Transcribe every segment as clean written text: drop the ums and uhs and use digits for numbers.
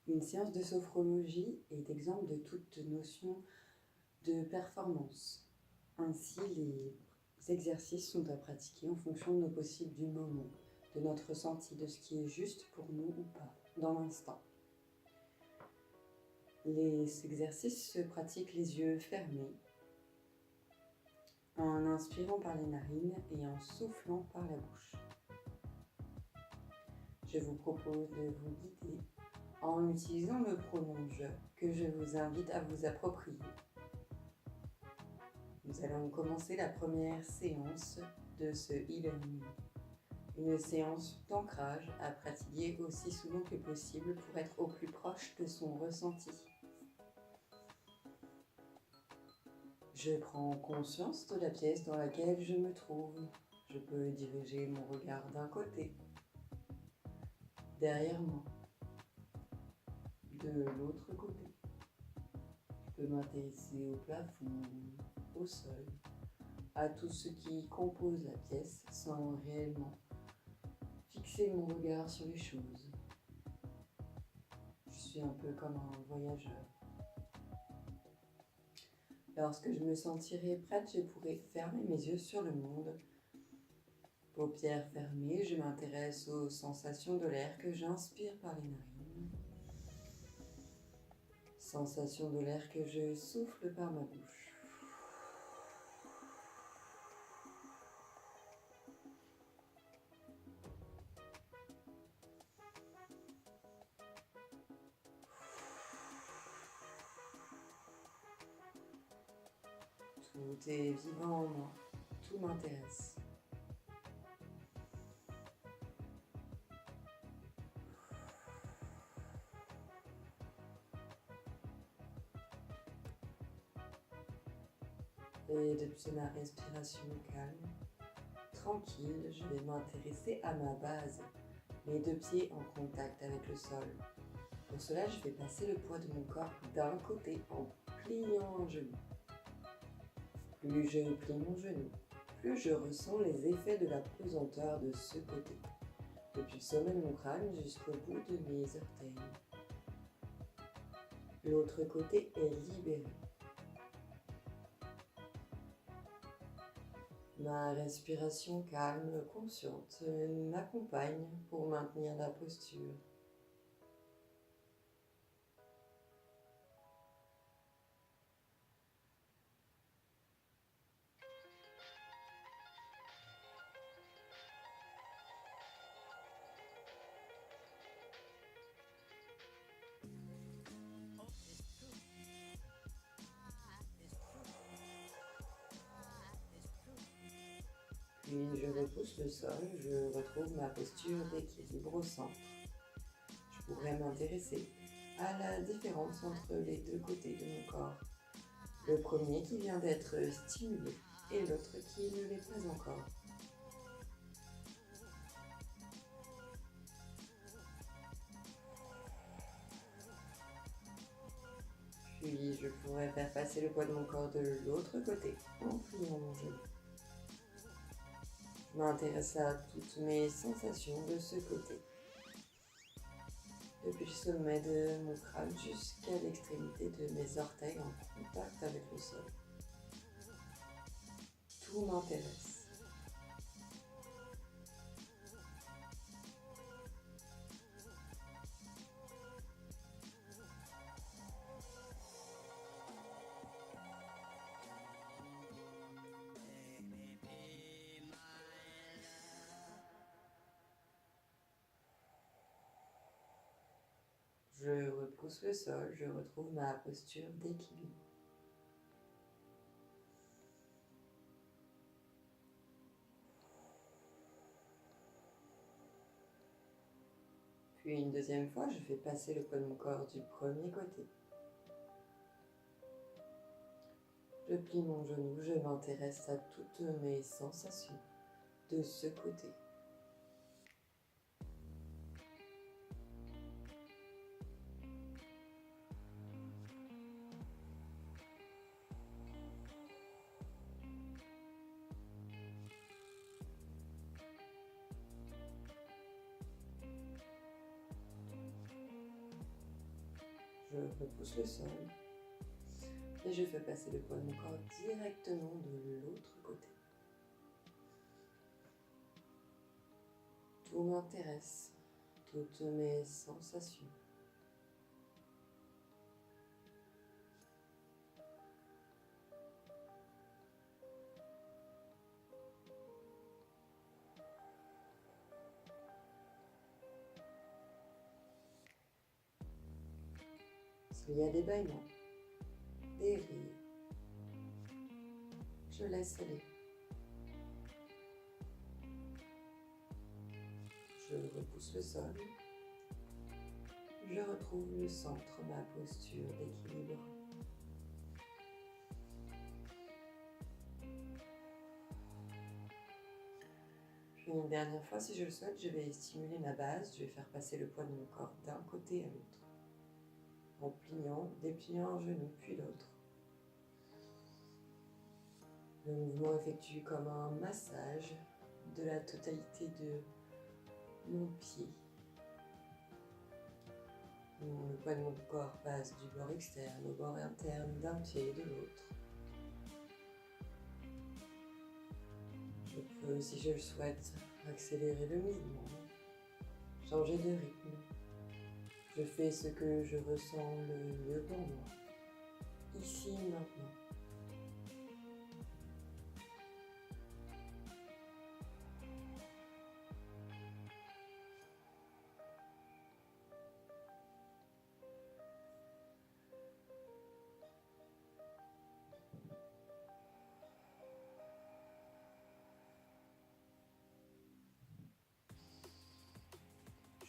Une séance de sophrologie est exempte de toute notion de performance. Ainsi, les exercices sont à pratiquer en fonction de nos possibles du moment, de notre ressenti, de ce qui est juste pour nous ou pas, dans l'instant. Les exercices se pratiquent les yeux fermés, en inspirant par les narines et en soufflant par la bouche. Je vous propose de vous guider en utilisant le pronom « je » que je vous invite à vous approprier. Nous allons commencer la première séance de ce e-learning. Une séance d'ancrage à pratiquer aussi souvent que possible pour être au plus proche de son ressenti. Je prends conscience de la pièce dans laquelle je me trouve. Je peux diriger mon regard d'un côté, derrière moi, de l'autre côté. Je peux m'intéresser au plafond, au sol, à tout ce qui compose la pièce sans réellement fixer mon regard sur les choses. Je suis un peu comme un voyageur. Lorsque je me sentirai prête, je pourrai fermer mes yeux sur le monde. Paupières fermées, je m'intéresse aux sensations de l'air que j'inspire par les narines. Sensations de l'air que je souffle par ma bouche. Tout est vivant en moi, tout m'intéresse. Et depuis ma respiration calme, tranquille, je vais m'intéresser à ma base, mes deux pieds en contact avec le sol. Pour cela, je vais passer le poids de mon corps d'un côté en pliant un genou. Plus je plie mon genou, plus je ressens les effets de la pesanteur de ce côté, depuis le sommet de mon crâne jusqu'au bout de mes orteils. L'autre côté est libéré. Ma respiration calme, consciente, m'accompagne pour maintenir la posture. Puis je repousse le sol, je retrouve ma posture d'équilibre au centre. Je pourrais m'intéresser à la différence entre les deux côtés de mon corps. Le premier qui vient d'être stimulé et l'autre qui ne l'est pas encore. Puis je pourrais faire passer le poids de mon corps de l'autre côté en pliant mon genou. Je m'intéresse à toutes mes sensations de ce côté. Depuis le sommet de mon crâne jusqu'à l'extrémité de mes orteils en contact avec le sol. Tout m'intéresse. Je repousse le sol, je retrouve ma posture d'équilibre. Puis une deuxième fois, je fais passer le poids de mon corps du premier côté. Je plie mon genou, je m'intéresse à toutes mes sensations de ce côté. Je repousse le sol et je fais passer le poids de mon corps directement de l'autre côté. Tout m'intéresse, toutes mes sensations. S'il y a des bâillements, des rires, je laisse aller. Je repousse le sol. Je retrouve le centre, ma posture d'équilibre. Puis une dernière fois, si je le souhaite, je vais stimuler ma base. Je vais faire passer le poids de mon corps d'un côté à l'autre, en pliant, dépliant un genou, puis l'autre. Le mouvement effectue comme un massage de la totalité de mon pied. Le poids de mon corps passe du bord externe au bord interne d'un pied et de l'autre. Je peux, si je le souhaite, accélérer le mouvement, changer de rythme. Je fais ce que je ressens le mieux pour moi, ici et maintenant.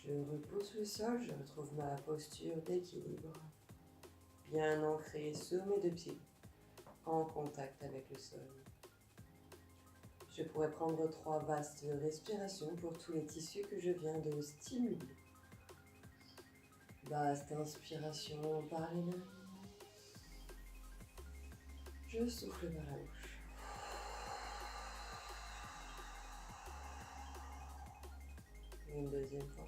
Je repousse le sol, je retrouve ma posture d'équilibre, bien ancrée sur mes deux pieds, en contact avec le sol. Je pourrais prendre 3 vastes respirations pour tous les tissus que je viens de stimuler. Vaste inspiration par les mains. Je souffle par la bouche. Une deuxième fois.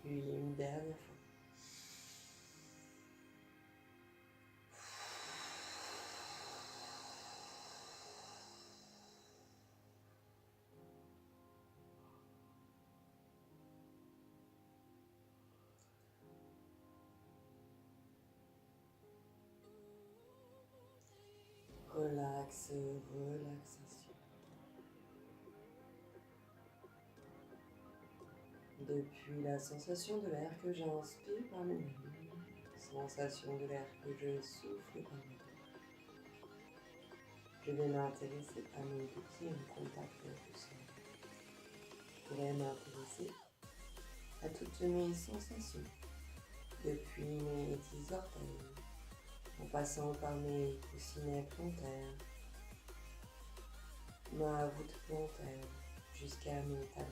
Puis une dernière fois. Relax, relaxation. Depuis la sensation de l'air que j'inspire par le nez, sensation de l'air que je souffle par le nez. Je vais m'intéresser à mes deux pieds en contact avec le sol. Je pourrais m'intéresser à toutes mes sensations, depuis mes 10 orteils, en passant par mes coussinets plantaires, ma voûte plantaire, jusqu'à mes talons.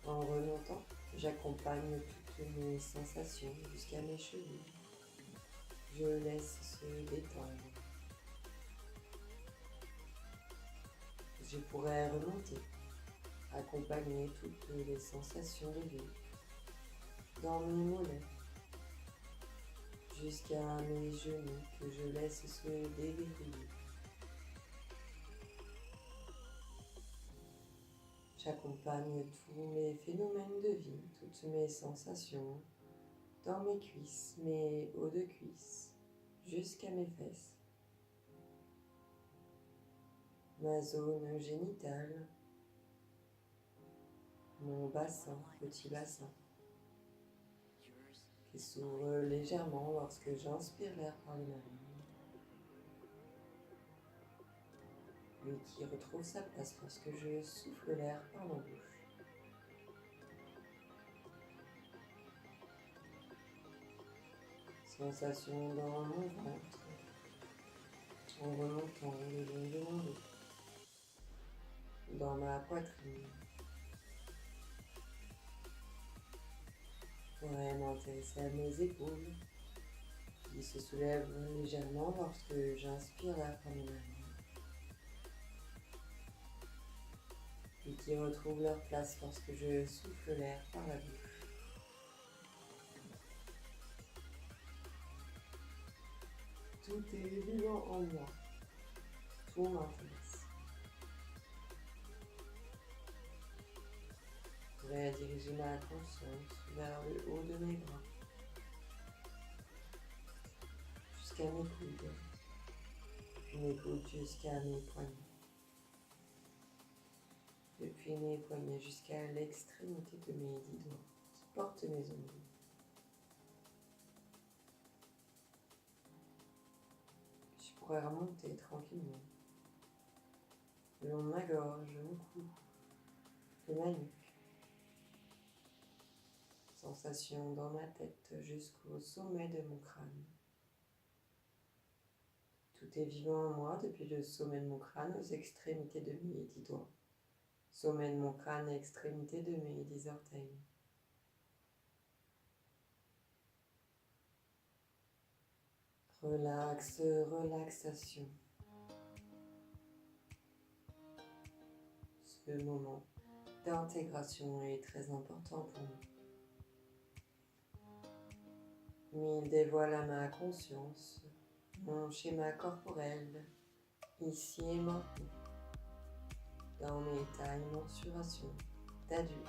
En remontant, j'accompagne toutes mes sensations jusqu'à mes cheveux. Je laisse se détendre. Je pourrais remonter, accompagner toutes les sensations de vie dans mes mollets, jusqu'à mes genoux que je laisse se déverrouiller. J'accompagne tous mes phénomènes de vie, toutes mes sensations, dans mes cuisses, mes hauts de cuisses, jusqu'à mes fesses. Ma zone génitale, mon bassin, petit bassin, qui s'ouvre légèrement lorsque j'inspire l'air par les narines, puis qui retrouve sa place lorsque je souffle l'air par ma bouche. Sensation dans mon ventre, en remontant le long de mon dos, dans ma poitrine. Je pourrais m'intéresser à mes épaules, qui se soulèvent légèrement lorsque j'inspire l'air par mes narines, puis qui retrouvent leur place lorsque je souffle l'air par la bouche. Tout est vivant en moi, tout m'intéresse. Je vais diriger ma conscience vers le haut de mes bras, jusqu'à mes coudes, puis mes coudes jusqu'à mes poignets, depuis mes poignets jusqu'à l'extrémité de mes 10 doigts qui portent mes ongles. Je pourrais remonter tranquillement le long de ma gorge, mon cou et ma nuque. Sensation dans ma tête jusqu'au sommet de mon crâne. Tout est vivant en moi depuis le sommet de mon crâne aux extrémités de mes 10 doigts. Sommet de mon crâne et extrémité de mes 10 orteils. Relax, relaxation. Ce moment d'intégration est très important pour nous. Il dévoile à ma conscience mon schéma corporel, ici et maintenant, dans mes tailles mensuration d'adulte.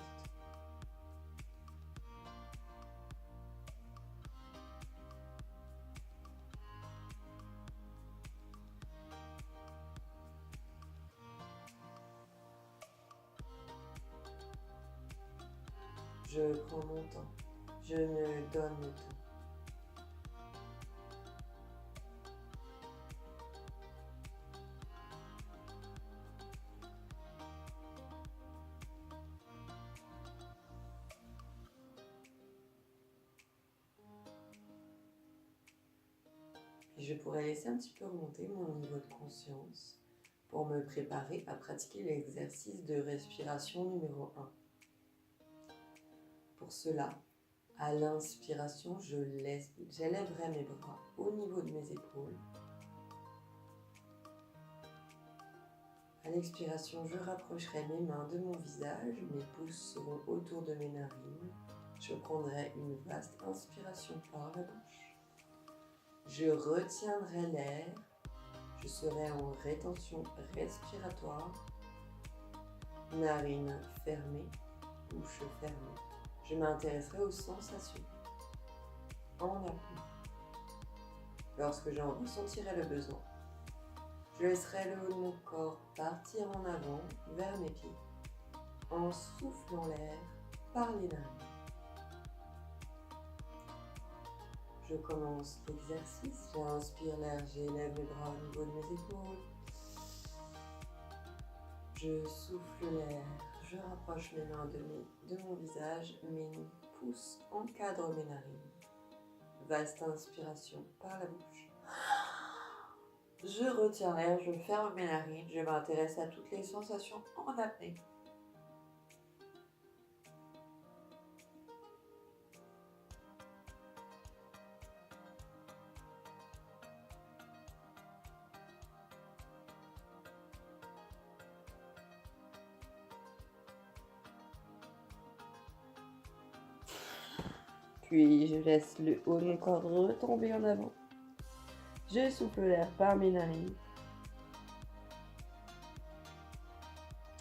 Je prends mon temps, je me donne le temps. Puis je pourrais laisser un petit peu remonter mon niveau de conscience pour me préparer à pratiquer l'exercice de respiration numéro 1. Pour cela, à l'inspiration, j'élèverai mes bras au niveau de mes épaules. À l'expiration, je rapprocherai mes mains de mon visage, mes pouces seront autour de mes narines. Je prendrai une vaste inspiration par la bouche. Je retiendrai l'air, je serai en rétention respiratoire, narines fermées, bouche fermée. Je m'intéresserai aux sensations en apnée. Lorsque j'en ressentirai le besoin, je laisserai le haut de mon corps partir en avant vers mes pieds en soufflant l'air par les narines. Je commence l'exercice, j'inspire l'air, j'élève les bras au niveau de mes épaules. Je souffle l'air, je rapproche mes mains de mon visage, mes pouces encadrent mes narines. Vaste inspiration par la bouche. Je retiens l'air, je ferme mes narines, je m'intéresse à toutes les sensations en apnée. Puis je laisse le haut de mon corps retomber en avant. Je souffle l'air par mes narines.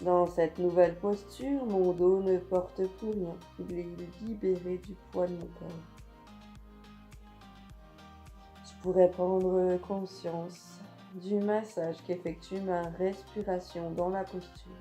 Dans cette nouvelle posture, mon dos ne porte plus rien. Il est libéré du poids de mon corps. Je pourrais prendre conscience du massage qu'effectue ma respiration dans la posture.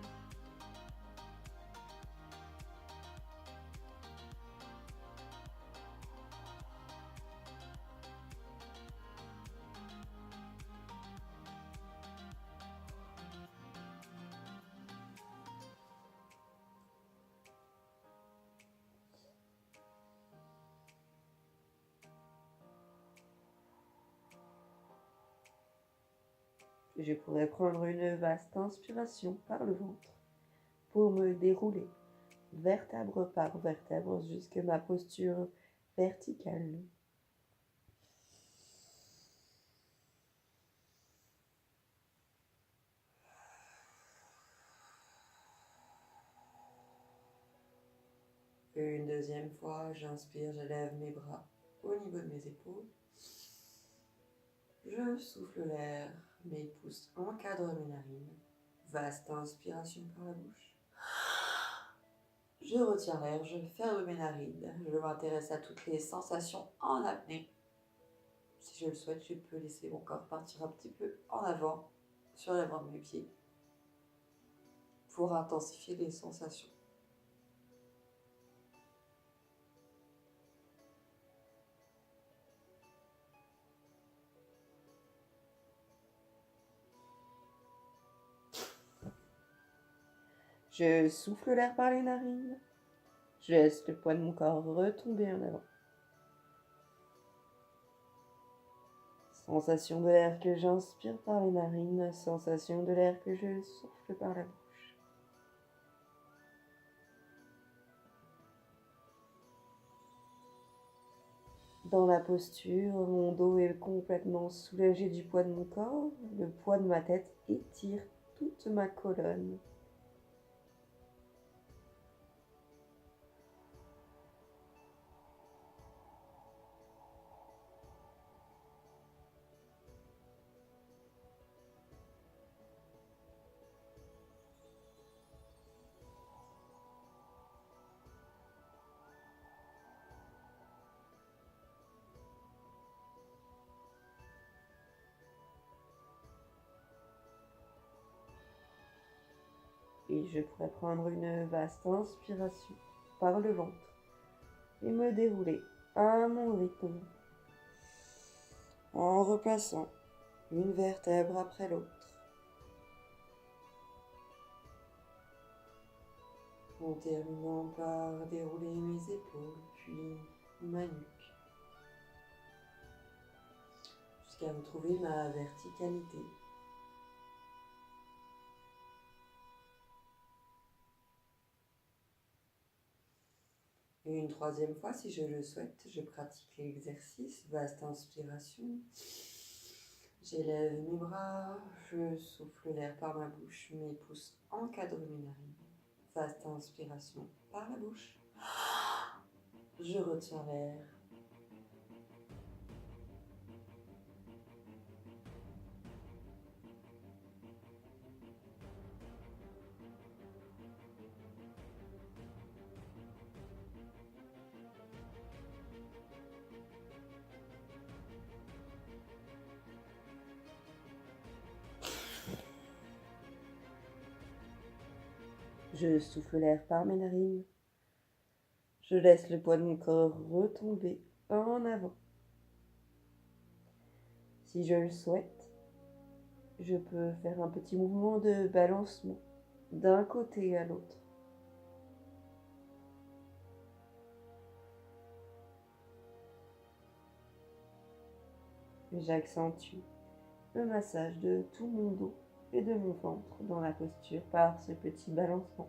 Je pourrais prendre une vaste inspiration par le ventre pour me dérouler vertèbre par vertèbre jusqu'à ma posture verticale. Une deuxième fois, j'inspire, j'élève mes bras au niveau de mes épaules. Je souffle l'air, mes pouces encadrent mes narines. Vaste inspiration par la bouche. Je retiens l'air, je ferme mes narines. Je m'intéresse à toutes les sensations en apnée. Si je le souhaite, je peux laisser mon corps partir un petit peu en avant sur l'avant de mes pieds pour intensifier les sensations. Je souffle l'air par les narines. Je laisse le poids de mon corps retomber en avant. Sensation de l'air que j'inspire par les narines, sensation de l'air que je souffle par la bouche. Dans la posture, mon dos est complètement soulagé du poids de mon corps, le poids de ma tête étire toute ma colonne. Et je pourrais prendre une vaste inspiration par le ventre et me dérouler à mon rythme en replaçant une vertèbre après l'autre, en terminant par dérouler mes épaules puis ma nuque jusqu'à retrouver ma verticalité. Et une troisième fois, si je le souhaite, je pratique l'exercice. Vaste inspiration. J'élève mes bras, je souffle l'air par ma bouche, mes pouces encadrent mes narines. Vaste inspiration par la bouche. Je retiens l'air. Je souffle l'air par mes narines. Je laisse le poids de mon corps retomber en avant. Si je le souhaite, je peux faire un petit mouvement de balancement d'un côté à l'autre. J'accentue le massage de tout mon dos et de mon ventre dans la posture par ce petit balancement.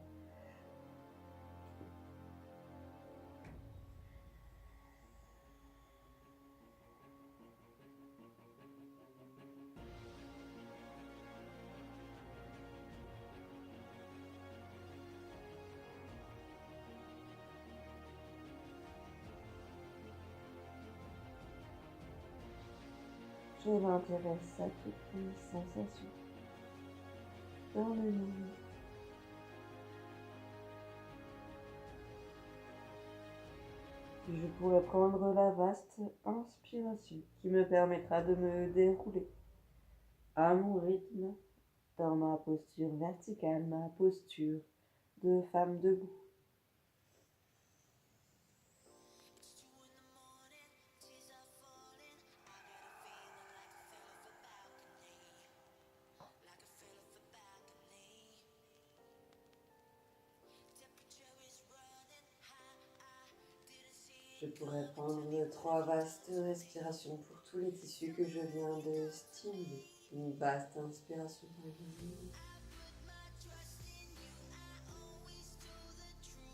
Je m'intéresse à toutes les sensations dans le mouvement. Je pourrais prendre la vaste inspiration qui me permettra de me dérouler à mon rythme dans ma posture verticale, ma posture de femme debout. Je pourrais prendre 3 vastes respirations pour tous les tissus que je viens de stimuler. Une vaste inspiration par les narines.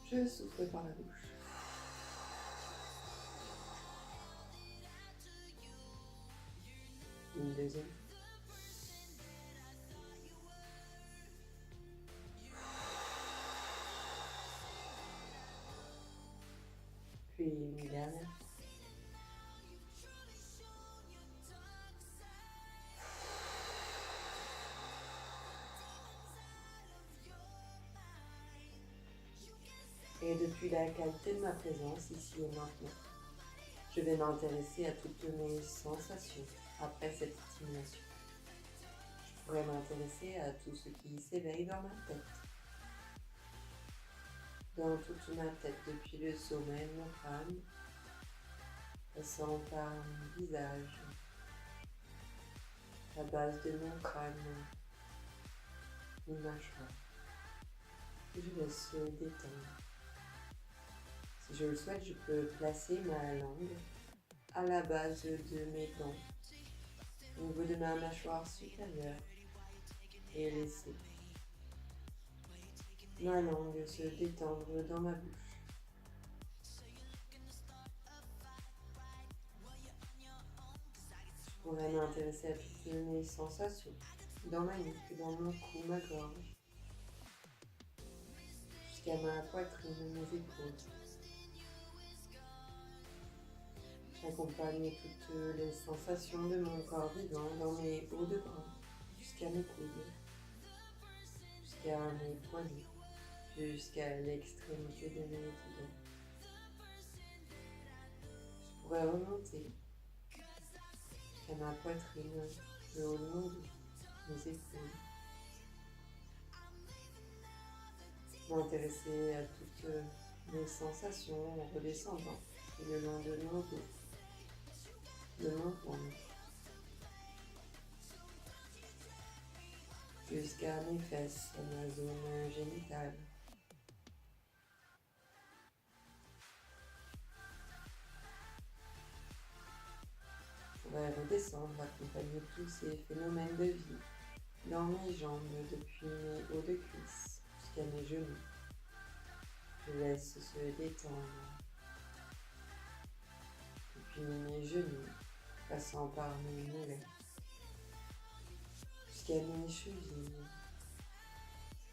Je souffle par la bouche. Une deuxième. dernière fois. Et depuis la qualité de ma présence ici et maintenant, je vais m'intéresser à toutes mes sensations après cette stimulation. Je pourrais m'intéresser à tout ce qui s'éveille dans ma tête. Dans toute ma tête, depuis le sommet de mon crâne, passant par mon visage, la base de mon crâne, une mâchoire. Je laisse se détendre. Si je le souhaite, je peux placer ma langue à la base de mes dents, au niveau de ma mâchoire supérieure, et laisser ma langue se détendre dans ma bouche. Je pourrais m'intéresser à toutes mes sensations, dans ma nuque, dans mon cou, ma gorge, jusqu'à ma poitrine, mes épaules. J'accompagne toutes les sensations de mon corps vivant dans mes hauts de bras, jusqu'à mes coudes, jusqu'à mes poignets, jusqu'à l'extrémité de mes doigts. Je pourrais remonter jusqu'à ma poitrine, le haut de mon dos, mes épaules. M'intéresser à toutes mes sensations en redescendant le long de mon dos, de mon ventre, jusqu'à mes fesses, à ma zone génitale. Je pourrais redescendre, accompagner tous ces phénomènes de vie dans mes jambes, depuis mes hauts de cuisse jusqu'à mes genoux. Je laisse se détendre depuis mes genoux, passant par mes mollets, jusqu'à mes chevilles,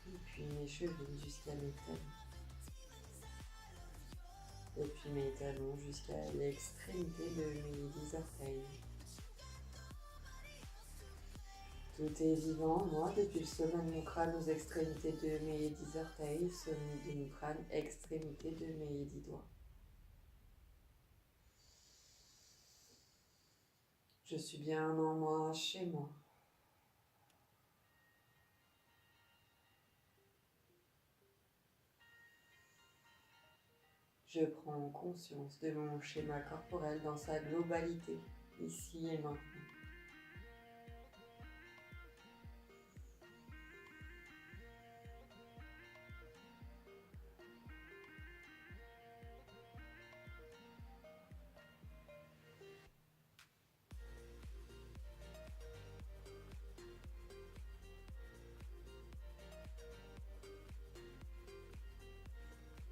depuis mes chevilles jusqu'à mes talons, depuis mes talons jusqu'à l'extrémité de mes 10 orteils. Tout est vivant en moi, depuis le sommet de mon crâne aux extrémités de mes 10 orteils, sommet de mon crâne, extrémité de mes 10 doigts. Je suis bien en moi, chez moi. Je prends conscience de mon schéma corporel dans sa globalité, ici et maintenant.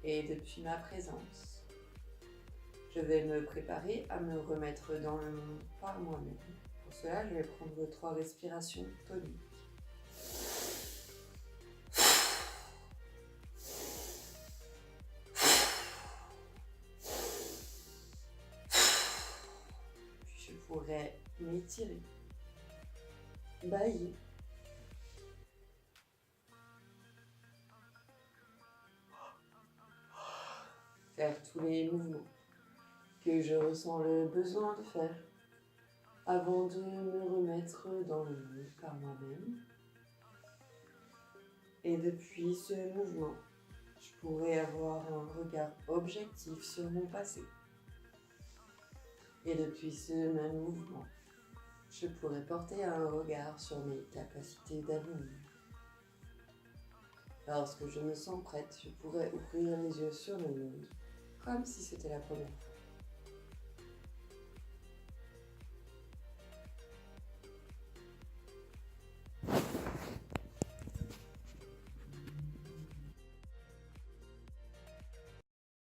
Et depuis ma présence, je vais me préparer à me remettre dans le monde par moi-même. Pour cela, je vais prendre 3 respirations toniques. Puis je pourrais m'étirer, bâiller. Faire tous les mouvements que je ressens le besoin de faire avant de me remettre dans le monde par moi-même. Et depuis ce mouvement, je pourrais avoir un regard objectif sur mon passé. Et depuis ce même mouvement, je pourrais porter un regard sur mes capacités d'avenir. Lorsque je me sens prête, je pourrais ouvrir les yeux sur le monde, comme si c'était la première fois.